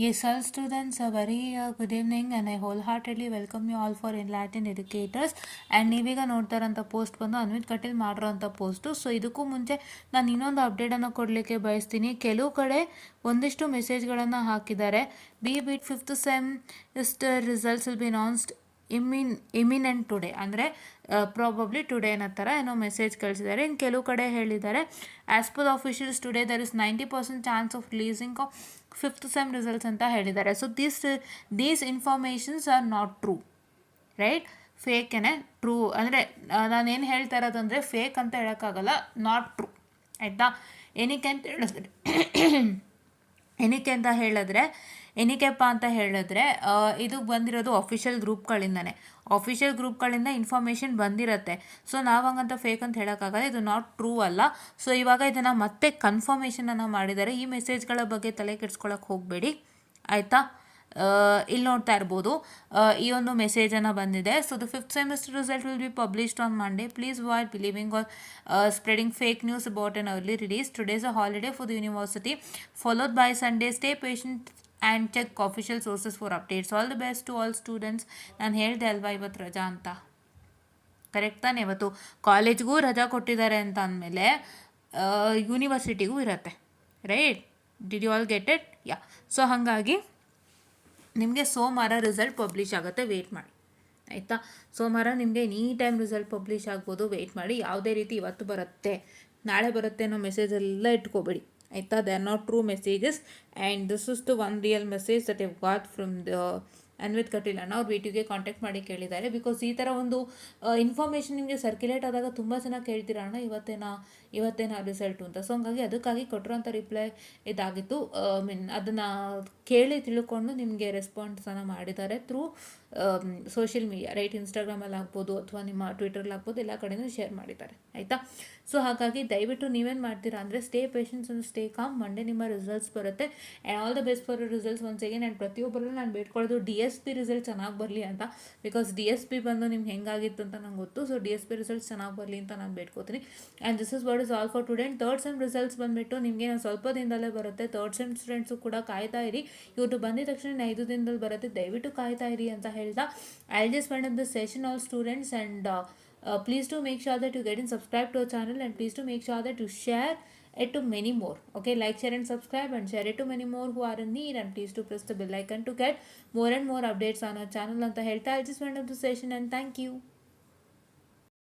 Yes, all students, a very good evening and I wholeheartedly welcome you all for Enlightened Educators. And ನೀವೀಗ ನೋಡ್ತಾ ಇರೋಂಥ post ಬಂದು ಅನ್ವಿತ್ ಕಟೀಲ್ ಮಾಡಿರೋಂಥ post. So ಇದಕ್ಕೂ ಮುಂಚೆ ನಾನು ಇನ್ನೊಂದು ಅಪ್ಡೇಟನ್ನು ಕೊಡಲಿಕ್ಕೆ ಬಯಸ್ತೀನಿ. ಕೆಲವು ಕಡೆ ಒಂದಿಷ್ಟು ಮೆಸೇಜ್ಗಳನ್ನು ಹಾಕಿದ್ದಾರೆ. But fifth sem is results will be announced imminent today, ಅಂದರೆ ಪ್ರಾಬಬ್ಲಿ ಟುಡೇ ಅನ್ನೋ ಥರ ಏನೋ ಮೆಸೇಜ್ ಕಳಿಸಿದ್ದಾರೆ. ಇನ್ನು ಕೆಲವು ಕಡೆ ಹೇಳಿದ್ದಾರೆ as per officials today there is 90% chance of releasing of fifth sem results ಅಂತ ಹೇಳಿದ್ದಾರೆ. So these informations are not true, right? ಫೇಕೇನೆ, ಟ್ರೂ ಅಂದರೆ ನಾನೇನು ಹೇಳ್ತಾ ಇರೋದು ಅಂದರೆ ಫೇಕ್ ಅಂತ ಹೇಳೋಕ್ಕಾಗಲ್ಲ, ನಾಟ್ ಟ್ರೂ, ಆಯಿತಾ? ಏನಕ್ಕೆ ಅಂತ ಹೇಳಿದ್ರೆ ಇದು ಬಂದಿರೋದು ಅಫಿಷಿಯಲ್ ಗ್ರೂಪ್ಗಳಿಂದ ಇನ್ಫಾರ್ಮೇಷನ್ ಬಂದಿರುತ್ತೆ. ಸೊ ನಾವು ಹಂಗಂತ ಫೇಕ್ ಅಂತ ಹೇಳೋಕ್ಕಾಗಲ್ಲ, ಇದು ನಾಟ್ ಟ್ರೂ ಅಲ್ಲ. ಸೊ ಇವಾಗ ಇದನ್ನು ಮತ್ತೆ ಕನ್ಫರ್ಮೇಷನನ್ನು ಮಾಡಿದ್ದಾರೆ. ಈ ಮೆಸೇಜ್ಗಳ ಬಗ್ಗೆ ತಲೆ ಕೆಡಿಸ್ಕೊಳ್ಳೋಕೆ ಹೋಗಬೇಡಿ, ಆಯಿತಾ? ಇಲ್ಲಿ ನೋಡ್ತಾ ಇರ್ಬೋದು, ಈ ಒಂದು ಮೆಸೇಜನ್ನು ಬಂದಿದೆ. So the fifth semester result will be published on Monday. Please avoid believing or spreading fake news about an early release. Today is a holiday for the university followed by Sunday. Stay patient and check official sources for updates. All the best to all students. ನಾನು ಹೇಳಿದೆ ಅಲ್ವಾ ಇವತ್ತು ರಜಾ ಅಂತ, correct ತಾನೆ? ಇವತ್ತು ಕಾಲೇಜ್ಗೂ ರಜಾ ಕೊಟ್ಟಿದ್ದಾರೆ ಅಂತ ಅಂದಮೇಲೆ ಯೂನಿವರ್ಸಿಟಿಗೂ ಇರುತ್ತೆ, right? Did you all get it? Yeah. So ಹಾಗಾಗಿ ನಿಮಗೆ ಸೋಮವಾರ ರಿಸಲ್ಟ್ ಪಬ್ಲಿಷ್ ಆಗುತ್ತೆ, ವೆಯ್ಟ್ ಮಾಡಿ, ಆಯಿತಾ? ಸೋಮವಾರ ನಿಮಗೆ ಎನಿ ಟೈಮ್ ರಿಸಲ್ಟ್ ಪಬ್ಲಿಷ್ ಆಗ್ಬೋದು, ವೆಯ್ಟ್ ಮಾಡಿ. ಯಾವುದೇ ರೀತಿ ಇವತ್ತು ಬರುತ್ತೆ ನಾಳೆ ಬರುತ್ತೆ ಅನ್ನೋ ಮೆಸೇಜ್ ಎಲ್ಲ ಇಟ್ಕೋಬೇಡಿ, ಆಯಿತಾ? They are not true messages and this is the one real message that you got from the Anvith Kateel ಅಣ್ಣ. ಅವ್ರು ವಿಟಿಯುಗೆ ಕಾಂಟ್ಯಾಕ್ಟ್ ಮಾಡಿ ಕೇಳಿದ್ದಾರೆ. ಬಿಕಾಸ್ ಈ ಥರ ಒಂದು ಇನ್ಫಾರ್ಮೇಷನ್ ನಿಮಗೆ ಸರ್ಕ್ಯುಲೇಟ್ ಆದಾಗ ತುಂಬ ಜನ ಕೇಳ್ತೀರ ಅಣ್ಣ ಇವತ್ತೇನಾ ರಿಸಲ್ಟು ಅಂತ. ಸೊ ಹಂಗಾಗಿ ಅದಕ್ಕಾಗಿ ಕೊಟ್ಟಿರೋಂಥ ರಿಪ್ಲೈ ಇದಾಗಿತ್ತು. ಅದನ್ನು ಕೇಳಿ ತಿಳ್ಕೊಂಡು ನಿಮಗೆ ರೆಸ್ಪಾನ್ಸನ್ನು ಮಾಡಿದ್ದಾರೆ ಥ್ರೂ ಸೋಷಿಯಲ್ ಮೀಡಿಯಾ, ರೈಟ್? ಇನ್ಸ್ಟಾಗ್ರಾಮಲ್ಲಿ ಆಗ್ಬೋದು ಅಥವಾ ನಿಮ್ಮ ಟ್ವಿಟರಲ್ಲಿ ಆಗ್ಬೋದು, ಎಲ್ಲ ಕಡೆಯೂ ಶೇರ್ ಮಾಡಿದ್ದಾರೆ, ಆಯಿತಾ? ಸೊ ಹಾಗಾಗಿ ದಯವಿಟ್ಟು ನೀವೇನು ಮಾಡ್ತೀರಾ ಅಂದರೆ stay patience and stay calm. Monday ನಿಮ್ಮ ರಿಸಲ್ಟ್ಸ್ ಬರುತ್ತೆ and all the best for results once again. And ಪ್ರತಿಯೊಬ್ಬರಲ್ಲೂ ನಾನು ಬೇಡ್ಕೊಳ್ಳೋದು DSP ರಿಸಲ್ಟ್ ಚೆನ್ನಾಗಿ ಬರಲಿ ಅಂತ. ಬಿಕಾಸ್ DSP ಬಂದು ನಿಮ್ಗೆ ಹೆಂಗಾಗಿತ್ತು ಅಂತ ನಂಗೆ ಗೊತ್ತು. ಸೊ DSP ರಿಸಲ್ಟ್ಸ್ ಚೆನ್ನಾಗಿ ಬರಲಿ ಅಂತ ನಾನು ಬೇಡ್ಕೋತೀನಿ. And this is what is all for today. Third sem results ಬಂದುಬಿಟ್ಟು ನಿಮಗೆ ನಾನು ಸ್ವಲ್ಪ ದಿನದಲ್ಲೇ ಬರುತ್ತೆ. ಥರ್ಡ್ ಸೆಮ್ ಸ್ಟೂಡೆಂಟ್ಸು ಕೂಡ ಕಾಯ್ತಾ ಇರಿ. ಇವತ್ತು ಬಂದಿದ ತಕ್ಷಣ 5 ದಿನದಲ್ಲಿ ಬರುತ್ತೆ, ದಯವಿಟ್ಟು ಕಾಯ್ತಾ ಇರಿ ಅಂತ ಹೇಳ್ತಾ I just wind up the session all students and please do make sure that you get in subscribe to our channel and please do make sure that you share it to many more. Okay, like, share and subscribe and share it to many more who are in need, and please do press the bell icon to get more and more updates on our channel anta helta I just wind up the session and thank you.